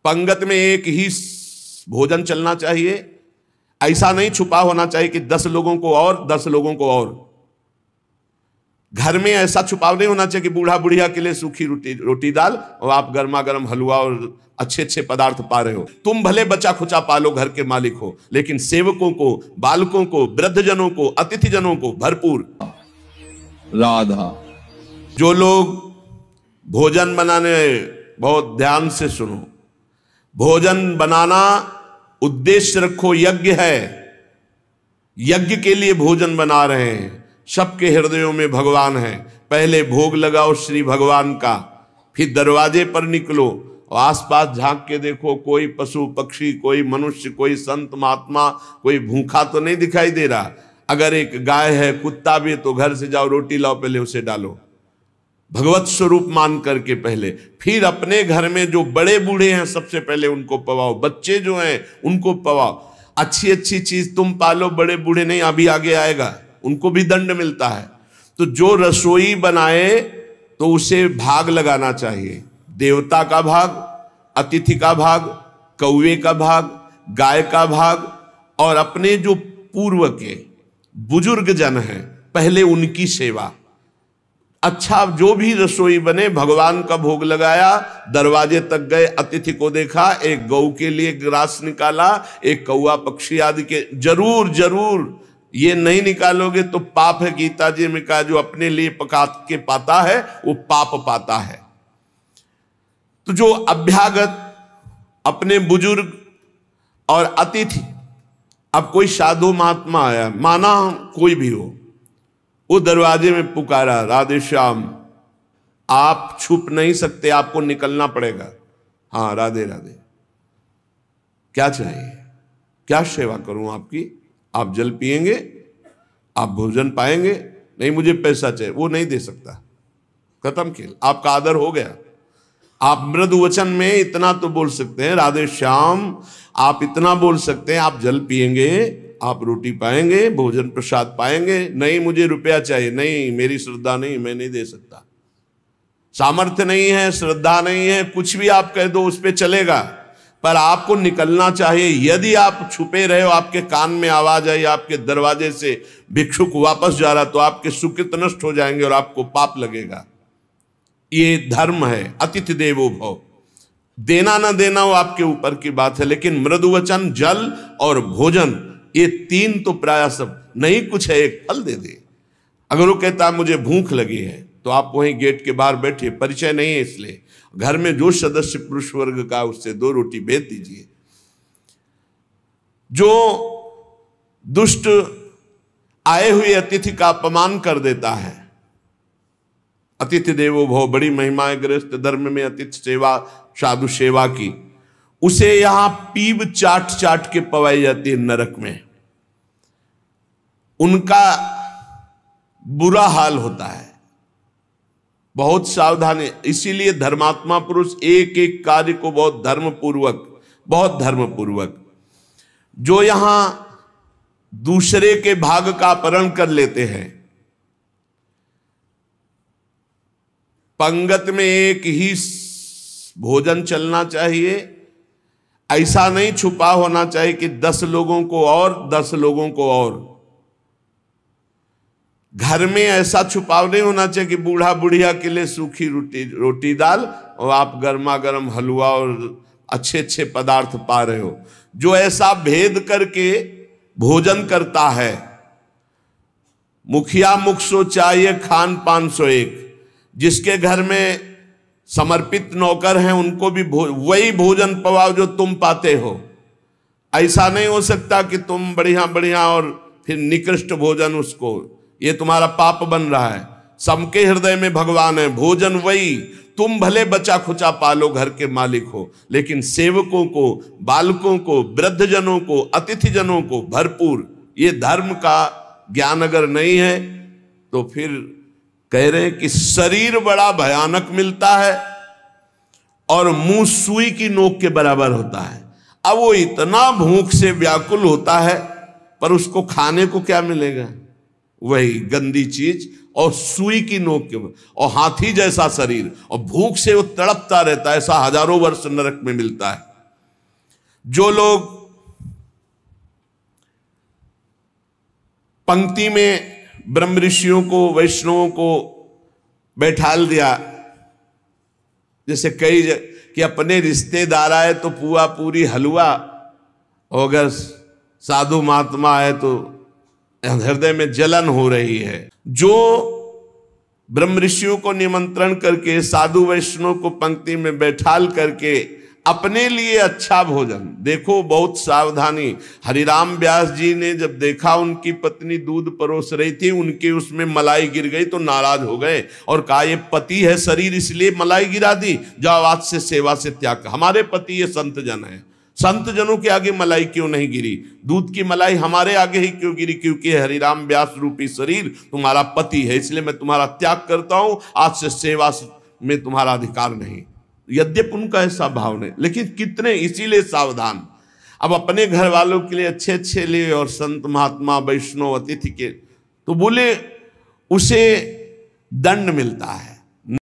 पंगत में एक ही भोजन चलना चाहिए, ऐसा नहीं छुपा होना चाहिए कि 10 लोगों को और 10 लोगों को और। घर में ऐसा छुपाव नहीं होना चाहिए कि बूढ़ा बुढ़िया के लिए सूखी रोटी दाल और आप गर्मा गर्म हलवा और अच्छे अच्छे पदार्थ पा रहे हो। तुम भले बचा खुचा पालो, घर के मालिक हो, लेकिन सेवकों को, बालकों को, वृद्धजनों को, अतिथिजनों को भरपूर। राधा। जो लोग भोजन बनाने, बहुत ध्यान से सुनो, भोजन बनाना उद्देश्य रखो, यज्ञ है, यज्ञ के लिए भोजन बना रहे हैं। सबके हृदयों में भगवान है। पहले भोग लगाओ श्री भगवान का, फिर दरवाजे पर निकलो और आसपास झांक के देखो, कोई पशु पक्षी, कोई मनुष्य, कोई संत महात्मा, कोई भूखा तो नहीं दिखाई दे रहा। अगर एक गाय है, कुत्ता भी, तो घर से जाओ, रोटी लाओ, पहले उसे डालो, भगवत स्वरूप मान करके पहले। फिर अपने घर में जो बड़े बूढ़े हैं सबसे पहले उनको पवाओ, बच्चे जो हैं उनको पवाओ। अच्छी अच्छी चीज तुम पालो, बड़े बूढ़े नहीं, अभी आगे आएगा, उनको भी दंड मिलता है। तो जो रसोई बनाए तो उसे भाग लगाना चाहिए, देवता का भाग, अतिथि का भाग, कौवे का भाग, गाय का भाग, और अपने जो पूर्व के बुजुर्ग जन हैं पहले उनकी सेवा। अच्छा, जो भी रसोई बने, भगवान का भोग लगाया, दरवाजे तक गए, अतिथि को देखा, एक गौ के लिए ग्रास निकाला, एक कौवा पक्षी आदि के, जरूर जरूर ये नहीं निकालोगे तो पाप है। गीता जी में कहा, जो अपने लिए पका के पाता है वो पाप पाता है। तो जो अभ्यागत, अपने बुजुर्ग और अतिथि, अब कोई साधु महात्मा आया, माना कोई भी हो, वो दरवाजे में पुकारा, राधे श्याम, आप छुप नहीं सकते, आपको निकलना पड़ेगा। हाँ, राधे राधे, क्या चाहिए, क्या सेवा करूं आपकी? आप जल पिएंगे, आप भोजन पाएंगे? नहीं, मुझे पैसा चाहिए। वो नहीं दे सकता, खत्म खेल, आपका आदर हो गया। आप मृदु वचन में इतना तो बोल सकते हैं, राधे श्याम, आप इतना बोल सकते हैं, आप जल पिएंगे, आप रोटी पाएंगे, भोजन प्रसाद पाएंगे। नहीं, मुझे रुपया चाहिए। नहीं, मेरी श्रद्धा नहीं, मैं नहीं दे सकता, सामर्थ्य नहीं है, श्रद्धा नहीं है, कुछ भी आप कह दो उस पर चलेगा, पर आपको निकलना चाहिए। यदि आप छुपे रहे हो, आपके कान में आवाज आई, आपके दरवाजे से भिक्षुक वापस जा रहा, तो आपके सुकृत नष्ट हो जाएंगे और आपको पाप लगेगा। ये धर्म है, अतिथि देवो भव। देना ना देना वो आपके ऊपर की बात है, लेकिन मृदुवचन, जल और भोजन, ये 3 तो प्राय सब नहीं, कुछ है एक फल दे दे। अगर वो कहता है मुझे भूख लगी है, तो आप वहीं गेट के बाहर बैठिए, परिचय नहीं है इसलिए, घर में जो सदस्य पुरुष वर्ग का, उससे 2 रोटी भेज दीजिए। जो दुष्ट आए हुए अतिथि का अपमान कर देता है, अतिथि देवो भव, बड़ी महिमा ग्रस्त धर्म में अतिथि सेवा, साधु सेवा की, उसे यहां पीब चाट चाट के पवाई जाती है नरक में। उनका बुरा हाल होता है, बहुत सावधानी। इसीलिए धर्मात्मा पुरुष एक एक कार्य को बहुत धर्मपूर्वक, जो यहां दूसरे के भाग का अपहरण कर लेते हैं। पंगत में एक ही भोजन चलना चाहिए, ऐसा नहीं छुपा होना चाहिए कि 10 लोगों को और 10 लोगों को और। घर में ऐसा छुपाव नहीं होना चाहिए कि बूढ़ा बुढ़िया के लिए सूखी रोटी दाल और आप गर्मा गर्म हलवा और अच्छे अच्छे पदार्थ पा रहे हो। जो ऐसा भेद करके भोजन करता है, मुखिया मुख सो चाहिए, खान पान सो एक। जिसके घर में समर्पित नौकर हैं उनको भी वही भोजन पवाओ जो तुम पाते हो। ऐसा नहीं हो सकता कि तुम बढ़िया बढ़िया और फिर निकृष्ट भोजन उसको, ये तुम्हारा पाप बन रहा है। सबके हृदय में भगवान है, भोजन वही, तुम भले बचा खुचा पालो, घर के मालिक हो, लेकिन सेवकों को, बालकों को, वृद्धजनों को, अतिथिजनों को भरपूर। ये धर्म का ज्ञान अगर नहीं है तो फिर कह रहे हैं कि शरीर बड़ा भयानक मिलता है और मुंह सुई की नोक के बराबर होता है। अब वो इतना भूख से व्याकुल होता है, पर उसको खाने को क्या मिलेगा? वही गंदी चीज और सुई की नोक के, और हाथी जैसा शरीर, और भूख से वो तड़पता रहता है। ऐसा हजारों वर्ष नरक में मिलता है। जो लोग पंक्ति में ब्रह्म ऋषियों को, वैष्णवों को बैठाल दिया, जैसे कई कि अपने रिश्तेदार आए तो पुआ पूरी हलवा, और अगर साधु महात्मा आए तो हृदय में जलन हो रही है। जो ब्रह्म ऋषियों को निमंत्रण करके, साधु वैष्णव को पंक्ति में बैठाल करके अपने लिए अच्छा भोजन, देखो बहुत सावधानी। हरिराम व्यास जी ने जब देखा उनकी पत्नी दूध परोस रही थी, उनके उसमें मलाई गिर गई तो नाराज हो गए और कहा ये पति है शरीर इसलिए मलाई गिरा दी, जाओ आज से सेवा से त्याग। हमारे पति ये संत जन है, संत जनों के आगे मलाई क्यों नहीं गिरी? दूध की मलाई हमारे आगे ही क्यों गिरी? क्योंकि हरिराम व्यास रूपी शरीर तुम्हारा पति है, इसलिए मैं तुम्हारा त्याग करता हूं, आज से सेवा में तुम्हारा अधिकार नहीं। यद्यपि उनका ऐसा भाव नहीं, लेकिन कितने इसीलिए सावधान। अब अपने घर वालों के लिए अच्छे अच्छे लिए और संत महात्मा वैष्णव अतिथि के, तो बोले उसे दंड मिलता है।